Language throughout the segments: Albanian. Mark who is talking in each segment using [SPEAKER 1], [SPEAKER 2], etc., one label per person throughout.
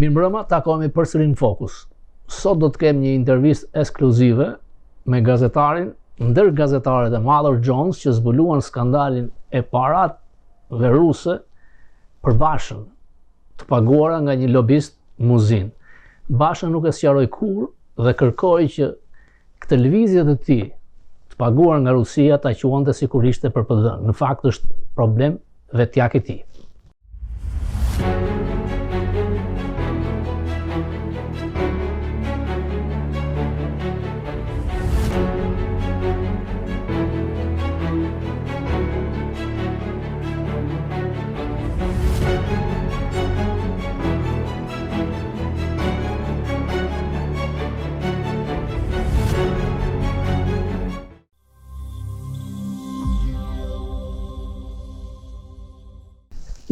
[SPEAKER 1] Mirëmbrëma, takohemi përsëri në Fokus. Sot do të kemi një intervistë ekskluzive me gazetarin, ndër gazetarët e Mother Jones, që zbuluan skandalin e parave ruse për Bashën, të paguara nga një lobist muzin. Basha nuk e sqaroi kur dhe kërkoi që këtë lëvizje të tij të paguar nga Rusia ta quante sikur ishte për PD. Në fakt është problem vetjak i tij.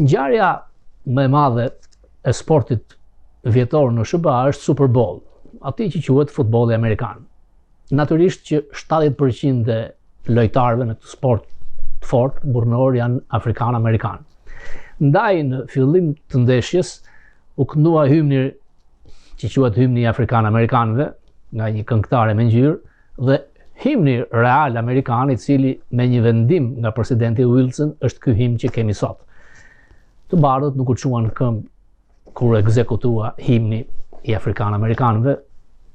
[SPEAKER 1] Ngjarja më e madhe e sportit vjetor në SBA është Super Bowl, aty që quhet futbolli amerikan. Natyrisht që 70% e lojtarëve në këtë sport të fortë burrnor janë afrikan-amerikan. Ndaj në fillim të ndeshjes u këndua hymni që quhet hymni afrikan-amerikanëve nga një këngëtare me ngjyrë dhe hymni real amerikan, i cili me një vendim nga presidenti Wilson është ky hymn që kemi sot. Të bardhët nuk u quan këmbë kur ekzekutua himni i afrikan-amerikanëve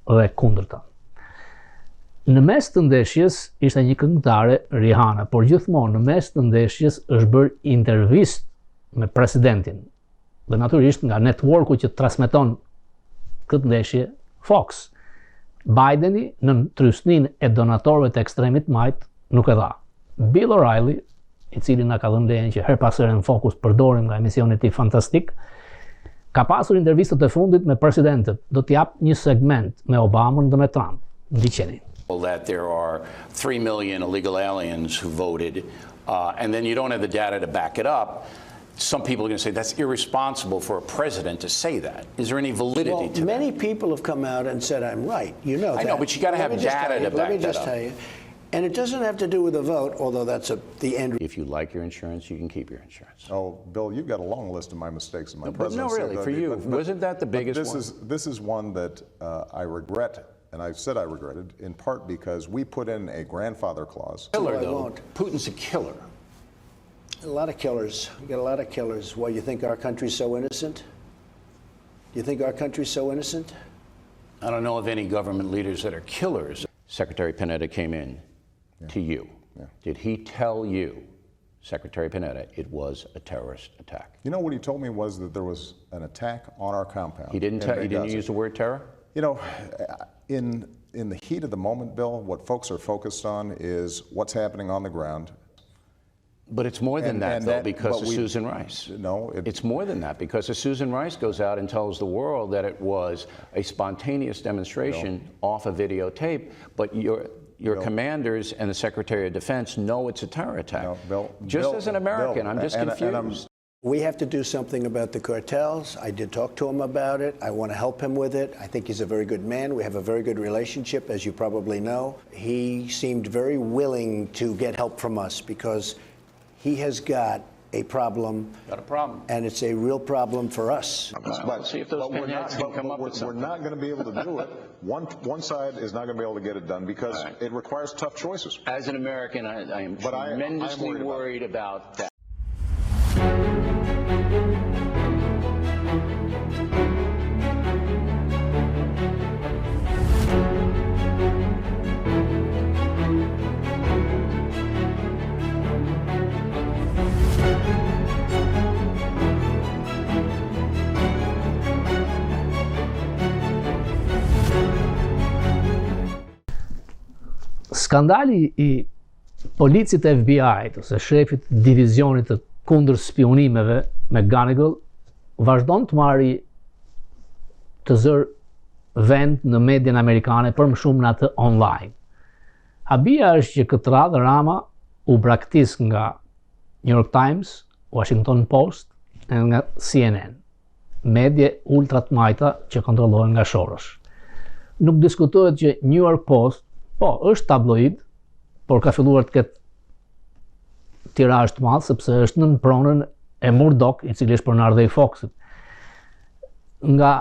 [SPEAKER 1] dhe kundërta. Në mes të ndeshjes ishte një këngëtare, Rihanna, por gjithmonë në mes të ndeshjes është bërë intervistë me presidentin. Dhe natyrisht nga networku që transmeton këtë ndeshje, Fokus. Bideni në trysnin e donatorëve të ekstremit majt nuk e dha. Bill O'Reilly, i cili na ka dhënë lejen që her pas here në Fokus përdorim nga emisioni i tij fantastik, ka pasur intervistat e fundit me presidentët. Do të jap një segment me Obamën dhe me Trump. Ndiqeni.
[SPEAKER 2] That there are 3 million illegal aliens who voted, and then you don't have the data to back it up. Some people are going to say that's irresponsible for a president to say that. Is there any validity to that?
[SPEAKER 3] Many people have come out and said I'm right. You know that.
[SPEAKER 2] I know, but you got to have data to back that up.
[SPEAKER 3] Let me just tell you. And it doesn't have to do with the vote, although that's the end.
[SPEAKER 2] If you like your insurance, you can keep your insurance.
[SPEAKER 4] Oh, Bill, you've got a long list of my mistakes in my presidency.
[SPEAKER 2] No, really, for you. Wasn't that the biggest one?
[SPEAKER 4] This is one that I regret, and I've said I regretted, in part because we put in a grandfather clause.
[SPEAKER 2] Killer, though. Putin's a killer.
[SPEAKER 3] A lot of killers. We got a lot of killers. Why, you think our country's so innocent? You think our country's so innocent?
[SPEAKER 2] I don't know of any government leaders that are killers. Secretary Panetta came in to you. Yeah. Did he tell you, Secretary Panetta, it was a terrorist attack?
[SPEAKER 4] You know what he told me was that there was an attack on our compound.
[SPEAKER 2] He didn't use the word terror?
[SPEAKER 4] You know, in the heat of the moment, Bill, what folks are focused on is what's happening on the ground.
[SPEAKER 2] But it's more than that, because of Susan Rice.
[SPEAKER 4] No.
[SPEAKER 2] It's more than that, because Susan Rice goes out and tells the world that it was a spontaneous demonstration off a videotape, but your commanders and the Secretary of Defense know it's a terror attack.
[SPEAKER 4] No, Bill,
[SPEAKER 2] just as an American, I'm just confused.
[SPEAKER 3] We have to do something about the cartels. I did talk to him about it. I want to help him with it. I think he's a very good man. We have a very good relationship, as you probably know. He seemed very willing to get help from us because he has got a problem.
[SPEAKER 2] Got a problem.
[SPEAKER 3] And it's a real problem for us.
[SPEAKER 2] Let's see if those pinheads can come up with something.
[SPEAKER 4] We're not going to be able to do it. One side is not going to be able to get it done because it requires tough choices.
[SPEAKER 2] As an American, I am tremendously worried about that.
[SPEAKER 1] Skandali i policit e FBI-t ose shefit divizionit të kundër spionimeve me Ganigal vazhdon të marri të zër vend në median amerikane, për më shumë në atë online. Habia është që këtë radhë Rama u braktis nga New York Times, Washington Post e nga CNN, medje ultra të majta që kontrollohen nga Soros. Nuk diskutohet që New York Post është tabloid, por ka filluar të ketë tirazh të madh sepse është nën pronën e Murdoch, i cili është pronardhë i Fokusit. nga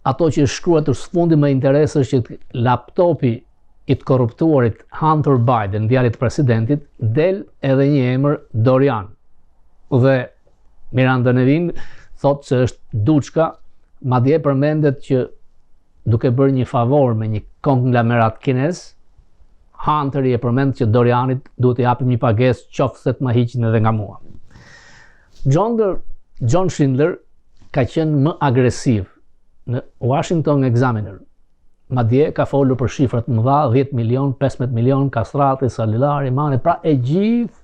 [SPEAKER 1] ato që është shkruar së fundi më interes është që laptopi i të korruptuarit Hunter Biden, djalit të presidentit, del edhe një emër Dorian. Dhe Miranda Nevin thotë se është duçka, madje përmendet që duke bërë një favor me një konglomerat kinez, Hunteri e përmend që Dorianit duhet i japim një pagesë qoftë se të ma hiqin edhe nga mua. John Schindler ka qenë më agresiv në Washington Examiner. Madje ka folur për shifrat më dha, 10 milion, 15 milion, kastrati, salilari, mane, pra e gjithë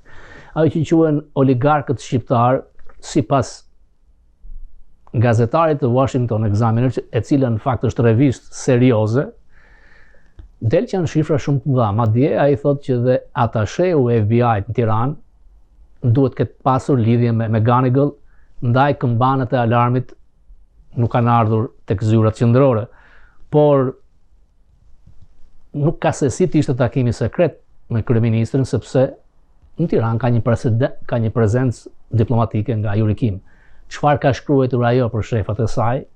[SPEAKER 1] ajo që quhen oligarkët shqiptar, sipas gazetarit të Washington Examiner, e cila në fakt është revistë serioze, del që janë shifra shumë të mëdha. Madje ai thotë që dhe atasheu e FBI-t në Tiranë duhet këtë pasur lidhje me McGonigal, ndaj këmbanët e alarmit nuk kanë ardhur tek zyrat qendrore, por nuk ka se si të ishte takimi sekret me kryeministrin, sepse në Tiranë ka një prezencë diplomatike nga Jurikim. Çfarë ka shkruar ajo për shefat e saj,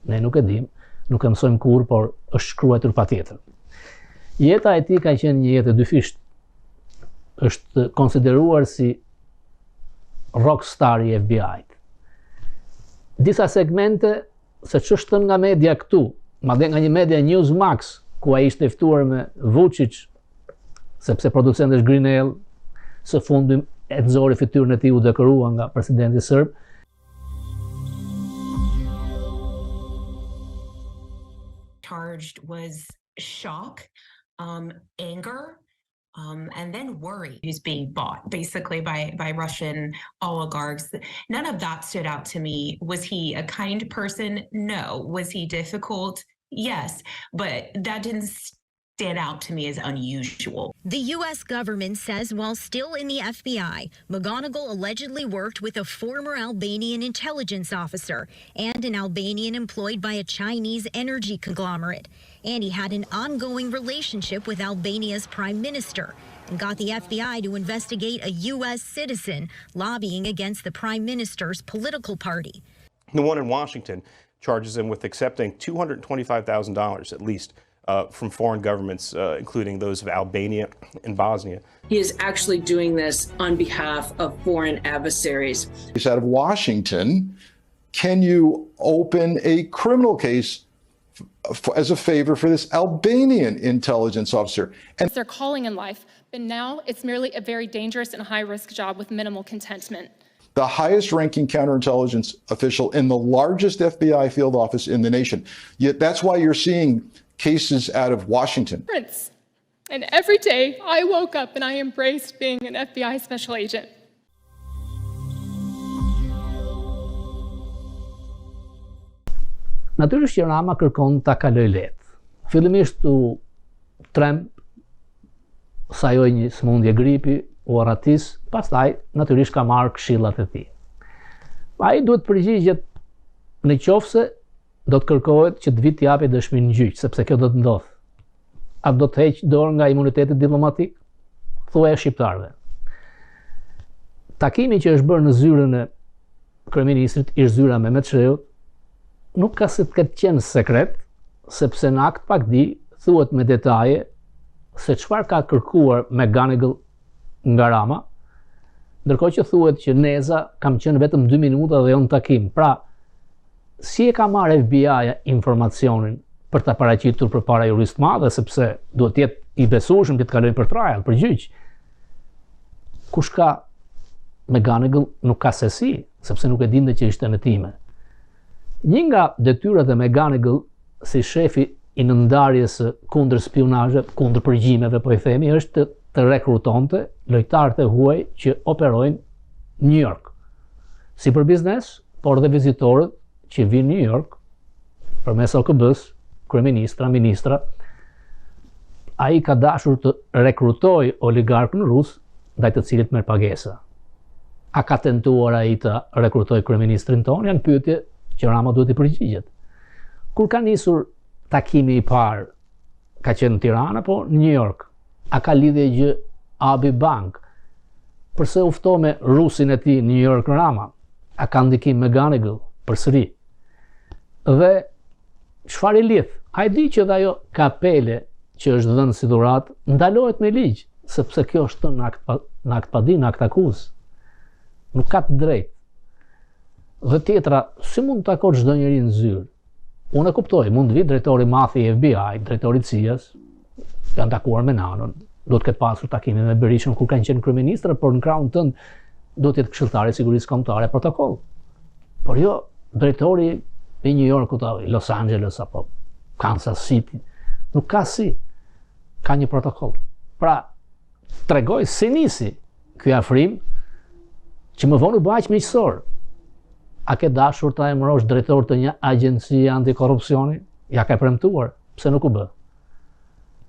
[SPEAKER 1] ne nuk e dim, nuk e mësojmë kurrë, por është shkruar patjetër. Jeta e tij ka qenë një jetë dyfisht. Është konsideruar si rockstar i FBI-t. Disa segmente, se ç'është thënë nga media këtu, madje nga një media Newsmax, ku ai ishte ftuar me Vučić, sepse producent është Grinell, së fundi e nxori fytyrën e tij, u dekorua nga presidenti serb.
[SPEAKER 5] Charged was shock, anger, and then worry. Who's being bought basically by Russian oligarchs. None of that stood out to me. Was he a kind person? No. Was he difficult? Yes. But that didn't stand out to me as unusual.
[SPEAKER 6] The U.S. government says while still in the FBI, McGonigal allegedly worked with a former Albanian intelligence officer and an Albanian employed by a Chinese energy conglomerate. And he had an ongoing relationship with Albania's prime minister and got the FBI to investigate a U.S. citizen lobbying against the prime minister's political party.
[SPEAKER 7] The one in Washington charges him with accepting $225,000 at least from foreign governments, including those of Albania and Bosnia.
[SPEAKER 8] He is actually doing this on behalf of foreign adversaries.
[SPEAKER 9] He's out of Washington. Can you open a criminal case as a favor for this Albanian intelligence officer?
[SPEAKER 10] And it's their calling in life, but now it's merely a very dangerous and high-risk job with minimal contentment.
[SPEAKER 9] The highest-ranking counterintelligence official in the largest FBI field office in the nation. Yet that's why you're seeing cases out of Washington.
[SPEAKER 10] And every day I woke up and I embraced being an FBI special agent.
[SPEAKER 1] Natyrisht që Rama kërkon ta kaloj lehtë. Fillimisht u tremb, sajoj një sëmundje gripi, u arratis, pastaj natyrisht ka marrë këshillat e tij. Ai duhet përgjigjet në qofse do të kërkohet që të vi të japi dëshmi në gjyq, sepse kjo do të ndodh. A do të heq dorë nga imuniteti diplomatik? Thuaj shqiptarëve. Takimi që është bërë në zyrën e kryeministrit, ish zyra me Meçreut, nuk ka se të ketë qenë sekret, sepse në akt pakdi thuhet me detaje se çfarë ka kërkuar McGonigal nga Rama, ndërkohë që thuhet që neza kam qenë vetëm 2 minuta dhe jo në takim. Pra, si e ka marrë FBI-ja informacionin për ta paraqitur përpara jurist të madhe, sepse duhet të jetë i besueshëm që të kalojnë për trial, për gjyq. Kush ka McGonigal nuk ka se si, sepse nuk e dinte që ishte në time. Një nga detyrat e McGonigal si shefi i nëndarjes kundër spionazhit, kundër përgjimeve, po i themi, është të rekrutonte lojtarët e huaj që operojnë në New York. Si për biznes, por dhe vizitorët që vinë në New York përmes OKB-s, kryeministra, ministra. Ai ka dashur të rekrutoj oligarkën rus ndaj të cilit merr pagesa. A ka tentuar ai të rekrutoj kryeministrin tonë? Janë pyetje që Rama duhet i përgjigjet. Kur ka nisur takimi i parë, ka qenë në Tiranë apo në New York? A ka lidhje gjë Abi Bank? Përse u ftoi me rusin e tij në New York Rama? A ka ndikim McGonigal përsëri? Dhe çfarë i lidh? Ai di që dhe ajo kapele që është dhënë si dhuratë ndalohet me ligj, sepse kjo është në akt padi, në akt akuzë. Nuk ka të drejtë. Dhe tjetra, si mund të takosh çdo njeri në zyrë? Unë e kuptoj, mund të vi drejtori mafi i FBI, drejtori CIA-s, janë takuar me nanën, do të ketë pasur takime me Berishën kur kanë qenë kryeministër, por në krahun tënd do të jetë këshilltari i sigurisë kombëtare protokoll. Por jo drejtori i New Yorkut, Los Angeles apo Kansas City. Nuk ka si. Ka një protokoll. Pra, tregoj si nisi ky afrim që më vonë u bë aq miqësor. A ke dashur ta emërosh drejtor të një agjencie antikorrupsioni? Ja ka premtuar, pse nuk u bë?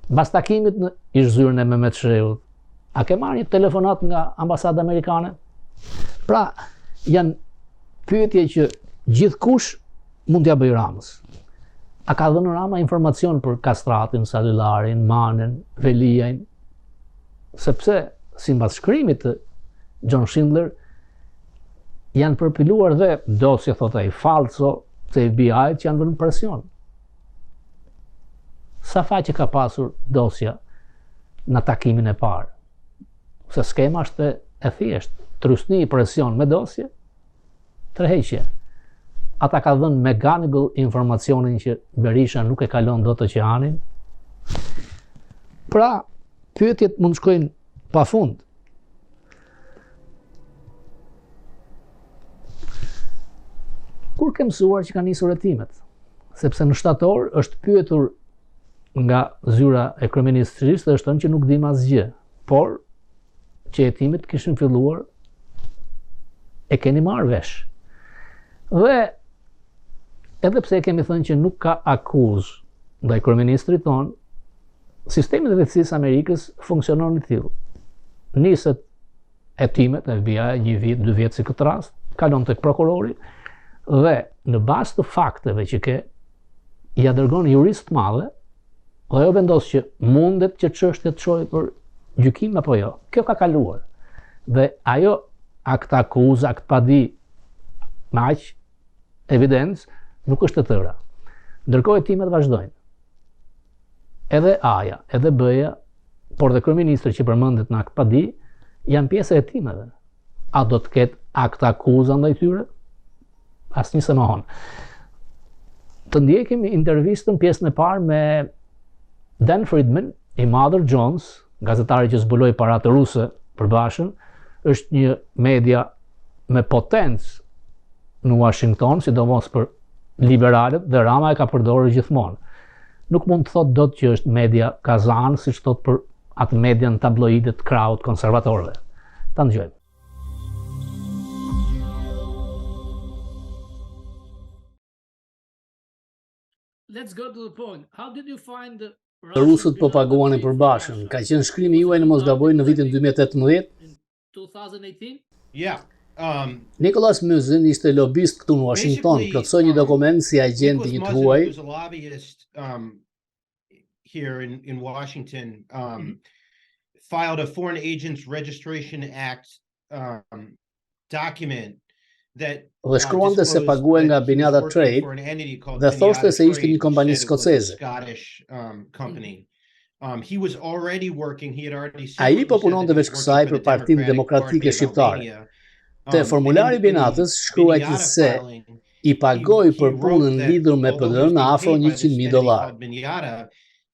[SPEAKER 1] Mbas takimit në ish-zyrën e Mehmet Sheut, a ke marrë një telefonat nga ambasada amerikane? Pra, janë pyetje që gjithkush mund t'ja bëj Ramës. A ka dhënë Rama informacion për kastratin, salularin, Manen, Veliajn? Sepse, sipas shkrimit të John Schindler, janë përpiluar dhe dosje, thot ai, falso të FBI që janë vënë presion. Sa faqe ka pasur dosja në takimin e parë? Se skema është e thjeshtë, trusni, presion me dosje, tërheqje. Ata ka dhënë McGonigal informacionin që Berisha nuk e kalon dot oqeanin. Pra, pyetjet mund shkojnë pafund. Kur ke mësuar që ka nisur hetimet? Sepse në shtator është pyetur nga zyra e kryeministrisë dhe është thënë që nuk dim asgjë, por që hetimet kishin filluar e keni marrë vesh. Dhe edhe pse kemi thënë që nuk ka akuzë ndaj kryeministrit tonë, sistemi i drejtësisë Amerikës funksionon në tillë. Niset hetimet e FBI 1 vit, 2 vjet si këtë rast, kalon tek prokurori dhe në bazë të fakteve që ke, ja dërgon jurist të madhe dhe ajo vendos që mundet që çështja të shojë për gjykim apo jo. Kjo ka kaluar. Dhe ajo akt akuzë, akt padi me aq evidencë nuk është e tëra. Ndërkohë hetimet vazhdojnë. Edhe A-ja, edhe B-ja, por dhe kryeministri që përmendet në akt padi janë pjesë e hetimeve. A do të ketë akt akuza ndaj tyre? Asnjë se mohon. Të ndjekim intervistën pjesën e parë me Dan Friedman, i Mother Jones, gazetari që zbuloi paratë ruse për Bashën, është një media me potencë në Washington, sidomos për liberalët, dhe Rama e ka përdorur gjithmonë. Nuk mund të thotë dot që është media kazan, siç thot për atë median tabloide të krahut konservatorëve. Ta dëgjojmë. Let's go to the point. How did you find the Rusët po paguanin për Bashën? Ka qenë shkrimi juaj në mos gaboj në vitin 2018?
[SPEAKER 11] Yeah.
[SPEAKER 1] Nicholas Musin ishte lobist këtu në Washington, plotësoi një dokument si agent i të huaj.
[SPEAKER 11] Was a lobbyist here in Washington. Filed a Foreign Agents Registration Act document that
[SPEAKER 1] dhe shkruante se paguaj nga Binjata Trade dhe thoshte se ishte një kompani skoceze. Ai po punonte veç kësaj për Partinë Demokratike Shqiptare. Te formulari i Binjatës shkruaj se i pagoi për punën lidhur me PD-n afro $100,000.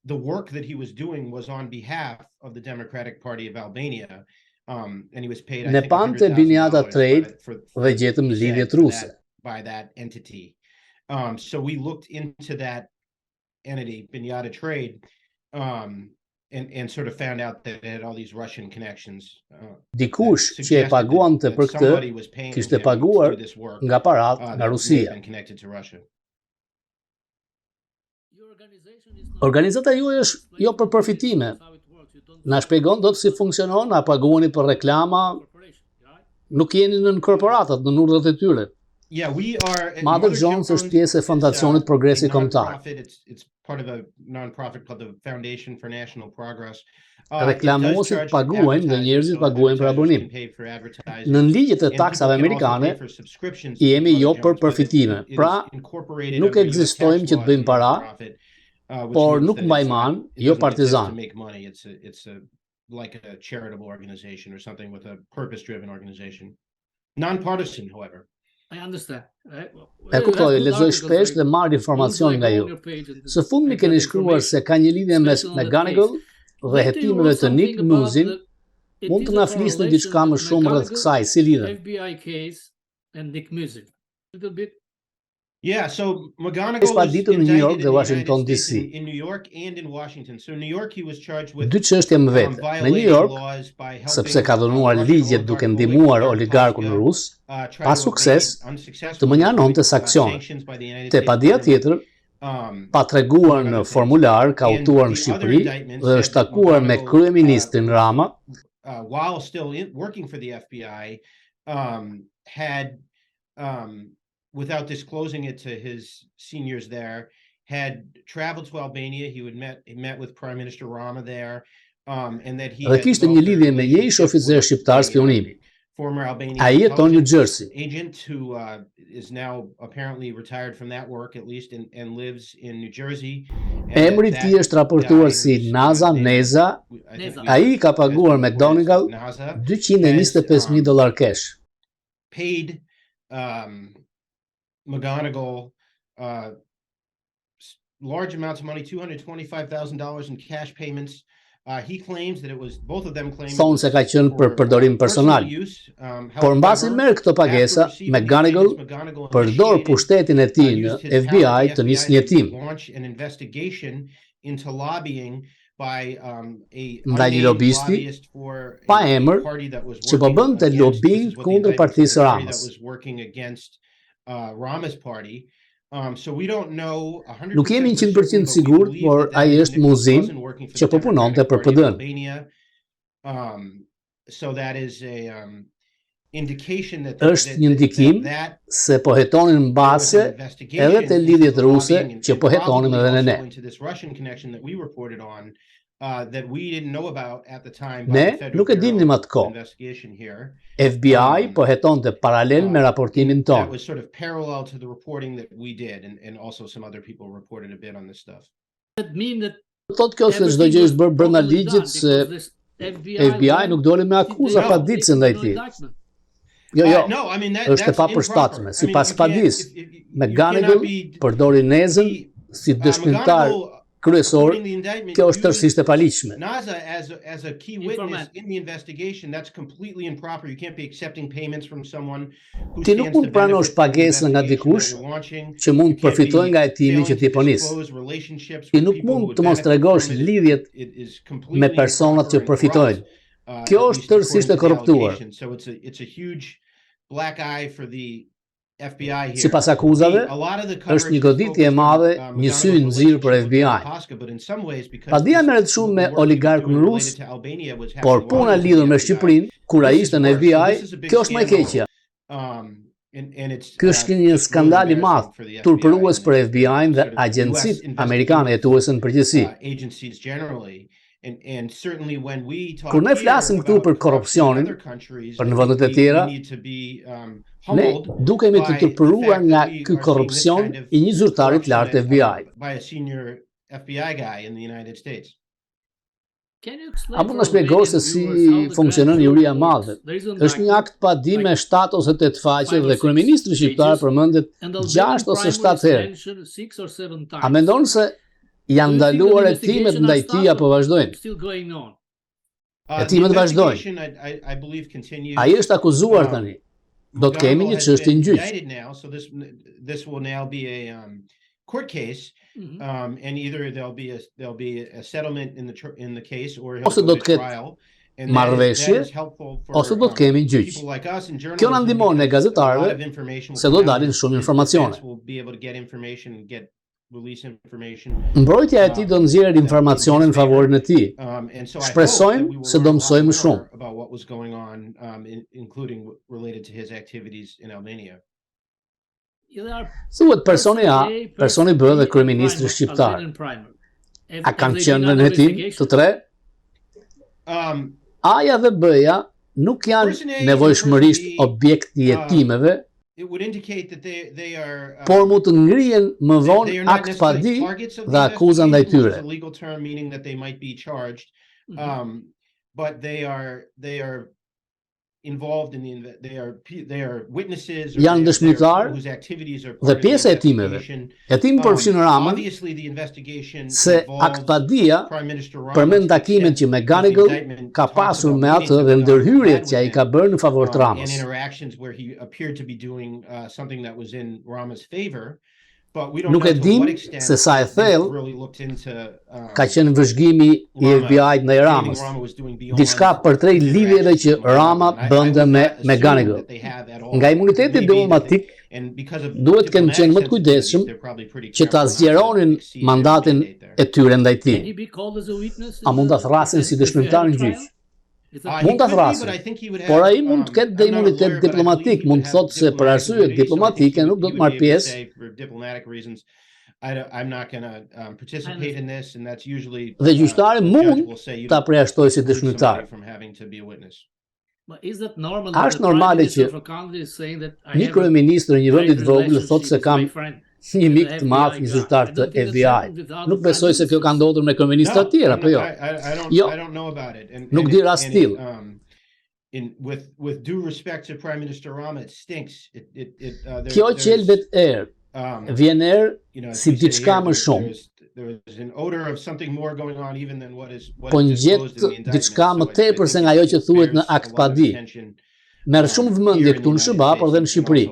[SPEAKER 11] The work that he was doing was on behalf of the Democratic Party of Albania. And he was paid,
[SPEAKER 1] ne pante Binjata Trade dhe gjetëm lidhjet ruse.
[SPEAKER 11] By that entity. So we looked into that entity, Binjata Trade, and sort of found out that it had all these Russian connections.
[SPEAKER 1] Dikush që e paguante për këtë, kishte paguar nga parat nga Rusia. Organizata juaj është jo për përfitime. Na shpjegon dot si funksionon, a paguani për reklama? Nuk jeni në korporatat, në urdhrat e tyre.
[SPEAKER 11] Yeah, we are.
[SPEAKER 1] Mother Jones është pjesë e Fondacionit Progresi Kombëtar.
[SPEAKER 11] It's part of a non-profit called the Foundation for National Progress.
[SPEAKER 1] Reklamuesit paguajnë dhe njerëzit paguajnë për abonim. Në ligjet e taksave amerikane, jemi jo për përfitime, pra nuk ekzistojmë që të bëjmë para, por nuk mbajman, jo partizan.
[SPEAKER 11] Like a charitable organization or something with a purpose-driven organization. Non-partisan, however.
[SPEAKER 12] I understand.
[SPEAKER 1] E kuptoj, lexoj shpesh dhe marr informacion nga ju. Së fundmi keni shkruar se ka një lidhje mes McGonagall dhe hetimeve të Nick Musin. Mund të na flisni diçka më shumë rreth kësaj, si lidhen?
[SPEAKER 12] FBI case and Nick Musin. A little bit.
[SPEAKER 11] Yeah, so McGonagall was
[SPEAKER 1] ditur në New York dhe Washington DC.
[SPEAKER 11] In New York and in Washington. So New York he was charged with
[SPEAKER 1] dy çështje më vete. Në New York, sepse ka dhënuar ligjet duke ndihmuar oligarkun rus, pa sukses, të mënjanonte sankcione. Te padia tjetër, pa treguar në formular, ka udhëtuar në Shqipëri dhe është takuar me kryeministrin Rama.
[SPEAKER 11] While still working for the FBI, had without disclosing it to his seniors there, had traveled to Albania. He met with Prime Minister Rama there, and that he
[SPEAKER 1] Dhe kishte një lidhje me një ish oficer shqiptar spionimi.
[SPEAKER 11] Former Albanian
[SPEAKER 1] Ai jeton në New Jersey.
[SPEAKER 11] Agent who is now apparently retired from that work, at least, and lives in New Jersey.
[SPEAKER 1] Emri i tij është raportuar si Neza. Ai ka paguar McGonagall $225,000 cash.
[SPEAKER 11] Paid McGonagall large amounts of money, $225,000 in cash payments. He claims that it was both of them claim.
[SPEAKER 1] Thonë se ka qenë për përdorim personal. Por mbasi merr këto pagesa, McGonagall përdor pushtetin e tij në FBI të nisë një tim. Ndaj një lobisti pa emër që po bënte lobing kundër partisë së Ramës. Nuk jemi 100% sigurt, por ai është muzim që po punonte për PD-n. Është një ndikim se po hetonin mbase edhe te lidhjet ruse që po hetonim edhe në ne. Ne nuk e dimnim atë kohë. FBI po hetonte paralel me raportimin tonë. Thotë kjo se çdo gjë është bërë brenda ligjit, se FBI nuk doli me akuza pa ditë ndaj tij. Jo, është e papërshtatshme. Sipas padis, McGonagall përdori Nezën si dëshmitar kryesor. Kjo është tërësisht e paligjshme.
[SPEAKER 11] Naza as a key witness in the investigation, that's completely improper. You can't be accepting payments from someone who
[SPEAKER 1] Ti nuk mund të pranosh pagesën nga dikush që mund të përfitojë nga hetimi që ti po nis. Ti nuk mund të mos tregosh lidhjet me personat që përfitojnë. Kjo është tërësisht e korruptuar. Sipas akuzave, është një goditje e madhe, një sy në nxirr për FBI. Padia merret shumë me oligarkun rus, por puna lidhur me Shqipërinë, kur ai ishte në FBI, kjo është më e keqja. Ky është një skandal i madh, turpërues për FBI-n dhe agjencitë amerikane jetuese në përgjithësi. Kur ne flasim këtu për korrupsionin, për në vendet e tjera, ne dukemi të turpëruar nga ky korrupsion i një zyrtari të lartë FBI. A mund të shpjegosh se si funksionon juria e madhe? Është një akt pa di me 7 ose 8 faqe dhe kryeministri shqiptar përmendet 6 ose 7 herë. A mendon se janë ndaluar hetimet ndaj tij apo vazhdojnë? Hetimet vazhdojnë. Ai është akuzuar tani. Do të kemi një çështje në gjyq.
[SPEAKER 11] Court case, and either there'll be a settlement in the case, or
[SPEAKER 1] ose do të ketë marrëveshje, ose do të kemi gjyq. Kjo na ndihmon ne gazetarëve se do dalin shumë informacione. Mbrojtja e tij do nxjerrë informacione në favorin e tij. Shpresojmë se do mësojmë shumë. Thuhet personi A, personi B dhe kryeministri shqiptar. A kanë qenë në hetim të tre? A-ja dhe B-ja nuk janë nevojshmërisht objekt i hetimeve, por mu të ngrihen më vonë akt padi dhe akuza ndaj tyre. Janë dëshmitar dhe pjesë e hetimeve. Hetimi përfshin Ramën se aktpadia përmend takimet që McGonigal ka pasur me atë dhe ndërhyrjet që ai ka bërë në favor të Ramës. Nuk e dim se sa e thellë ka qenë vëzhgimi i FBI-t ndaj Ramës. Diçka përtrej lidhjeve që Rama bënte me McGonigal. Nga imuniteti diplomatik duhet të qenë më të kujdesshëm që ta zgjeronin mandatin e tyre ndaj tij. A mund ta thrasin si dëshmitar në gjyq? Mund ta thrasin, por ai mund të ketë dhe imunitet diplomatik, mund të thotë se për arsye diplomatike nuk do të marrë pjesë. Dhe gjyqtari mund ta përjashtojë si dëshmitar. A është normale që një kryeministër në një vendi të vogël thotë se kam një mik të madh, një zyrtar të FBI. Nuk besoj se kjo ka ndodhur me kryeministra të tjerë, apo jo? Jo, nuk di rast tillë. Kjo qelbet erë, vjen erë si diçka më shumë. Po ngjet diçka më tepër se nga ajo që thuhet në akt padi. Merr shumë vëmendje këtu në SBA, por dhe në Shqipëri.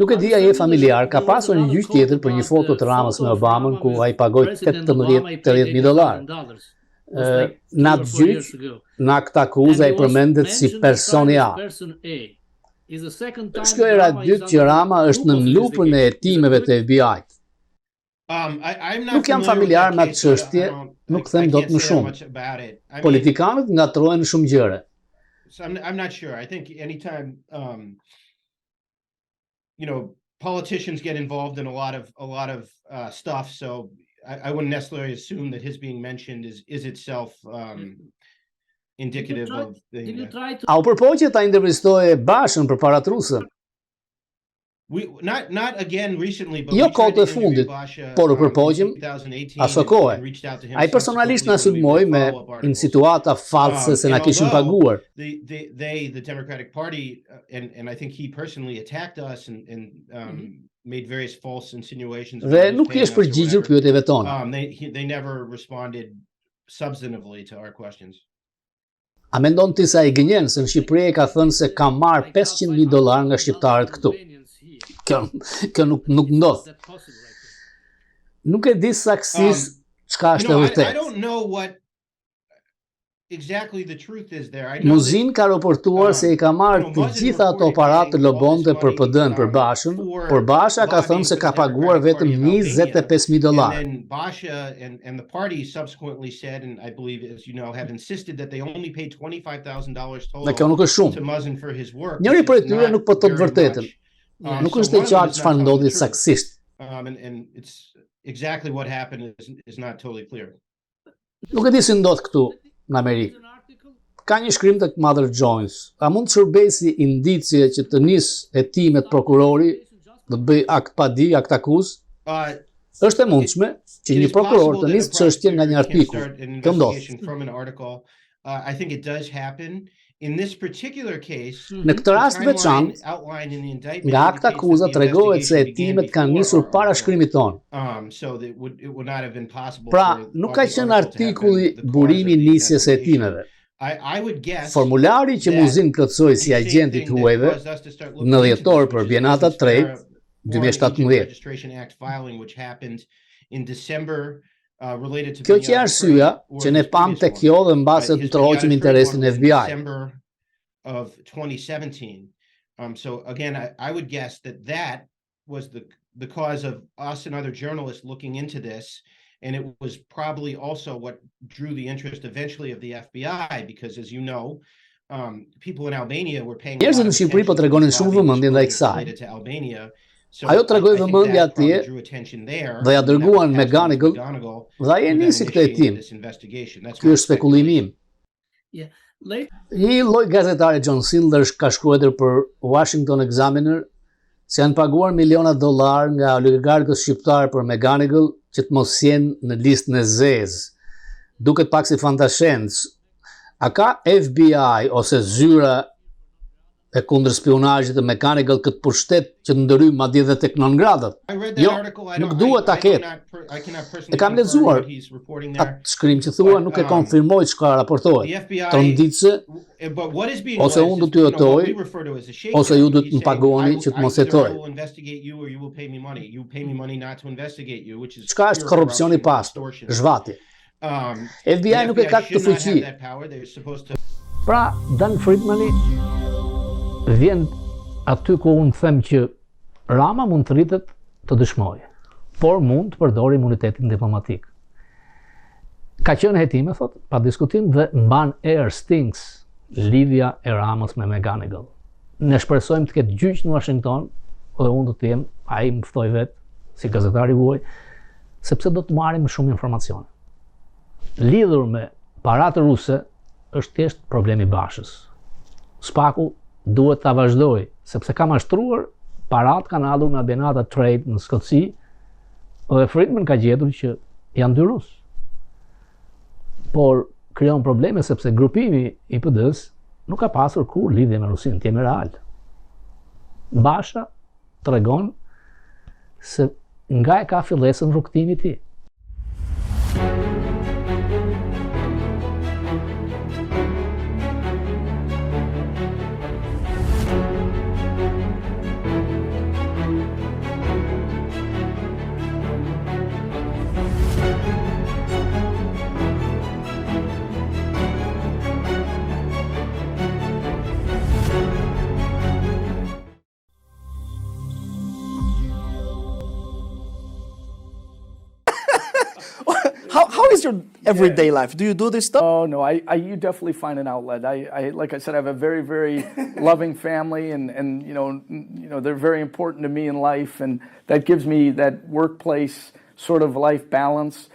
[SPEAKER 1] Nuk e di a je familjar, ka pasur një gjyq tjetër për një foto të Ramës me Obamën ku ai pagoi $18,000. Në atë gjyq, në akt akuzë ai përmendet si personi A. Është kjo era e dytë që Rama është në lupën e hetimeve të FBI-t. Nuk jam familjar me atë çështje, nuk them dot më shumë. Politikanët ngatrohen në shumë gjëra.
[SPEAKER 11] I'm not sure. I think anytime politicians get involved in a lot of stuff, so I wouldn't necessarily assume that his being mentioned is itself indicative of the.
[SPEAKER 1] A u përpoqet ta intervistojë Bashën përpara trusën?
[SPEAKER 11] Not again recently, but
[SPEAKER 1] jo kohët e fundit, por u përpoqëm aso kohë. Ai personalisht na sulmoi me insinuata false se na kishin paguar.
[SPEAKER 11] The Democratic Party and I think he personally attacked us and made various false insinuations.
[SPEAKER 1] Dhe nuk i është përgjigjur pyetjeve tona.
[SPEAKER 11] They never responded substantively to our questions.
[SPEAKER 1] A mendon ti se ai gënjen se në Shqipëri e ka thënë se ka marrë $500,000 nga shqiptarët këtu? Kjo nuk ndodh. Nuk e di saksisht çka është e vërtetë. Muzin ka raportuar se i ka marrë të gjitha ato parat të lobonte për PD-n për Bashën, por Basha ka thënë se ka paguar vetëm $25,000.
[SPEAKER 11] And Basha and the party subsequently said, and I believe, as you know, have insisted that they only paid $25,000 total to Muzzin for his work.
[SPEAKER 1] Njëri prej tyre nuk po thot vërtetën. Nuk është e qartë çfarë ndodhi saksisht.
[SPEAKER 11] And it's exactly what happened is not totally clear.
[SPEAKER 1] Nuk e di si ndodh këtu në Amerikë. Ka një shkrim tek Mother Jones. A mund të shërbesi indicie që të nis hetimet prokurori, të bëj akt padi, akt akuzë? Është e mundshme që një prokuror të nisë çështje nga një artikull. Kjo ndodh.
[SPEAKER 11] I think it does happen. In this particular case,
[SPEAKER 1] në këtë rast veçantë, nga akta akuza tregohet se hetimet kanë nisur para shkrimit tonë. Pra, nuk ka qenë artikulli burimi nisjes së hetimeve. Formulari që Muzin plotësoi si agenti i huajve në dhjetor për Bjenata 3, 2017. Kjo që arsyeja që ne pam tek kjo dhe mbase të troqim interesin e FBI.
[SPEAKER 11] Of 2017. So again, I would guess that was the cause of us and other journalists looking into this, and it was probably also what drew the interest eventually of the FBI, because as you know, people in Albania were paying
[SPEAKER 1] Njerëzit në Shqipëri po tregonin shumë vëmendje ndaj kësaj.
[SPEAKER 11] related to Albania. So
[SPEAKER 1] Ajo tregoi
[SPEAKER 11] I think
[SPEAKER 1] vëmendje
[SPEAKER 11] that probably
[SPEAKER 1] atje
[SPEAKER 11] drew attention there,
[SPEAKER 1] dhe ja
[SPEAKER 11] and that was
[SPEAKER 1] dërguan
[SPEAKER 11] passed on to
[SPEAKER 1] McGonigal
[SPEAKER 11] McGonigal,
[SPEAKER 1] dhe ai e
[SPEAKER 11] who then
[SPEAKER 1] nisi këtë
[SPEAKER 11] initiated
[SPEAKER 1] hetim.
[SPEAKER 11] this investigation. That's
[SPEAKER 1] Ky
[SPEAKER 11] my
[SPEAKER 1] është spekulimi im.
[SPEAKER 12] Yeah. Later,
[SPEAKER 1] Një lloj gazetari John Sindler ka shkruar për Washington Examiner se janë paguar miliona dollar nga oligarkët shqiptar për McGonigal që të mos jenë në listën e zezë. Duket pak si fantascience. A ka FBI ose zyra e kundër spionazhit të McGonigal këtë pushtet që të ndërhyjë madje edhe tek nëngradat? Jo, nuk duhet ta ketë. E kam lexuar atë shkrim që thua, nuk e konfirmoj çka raportohet. Tronditse, ose unë do t'ju jetoj, ose ju do të më pagoni që të mos jetoj. Çka është korrupsioni i pastë, zhvati. FBI nuk e ka këtë fuqi. Pra, Dan Friedmani vjen aty ku unë them që Rama mund të rritet të dëshmojë, por mund të përdorë imunitetin diplomatik. Ka qenë hetime, thot, pa diskutim, dhe mban air stings lidhja e Ramës me McGonigal. Ne shpresojmë të ketë gjyq në Washington, dhe unë do të jem, ai më ftoi vetë, si gazetari huaj, sepse do të marrim shumë informacione. Lidhur me paratë ruse është thjesht problemi Bashës. Spaku duhet ta vazhdoj, sepse ka mashtruar, parat kanë ardhur nga Benata Trade në Skoci, dhe Friedman ka gjetur që janë dy rusë. Por krijon probleme sepse grupimi i PD-s nuk ka pasur kur lidhje me Rusinë, të jemi real. Basha tregon se nga e ka fillesën rrugtimi i tij.
[SPEAKER 13] How is your everyday life? Do you do this stuff?
[SPEAKER 14] Oh no, you definitely find an outlet. I like I said, I have a very, very loving family, and you know they're very important to me in life, and that gives me that workplace sort of life balance.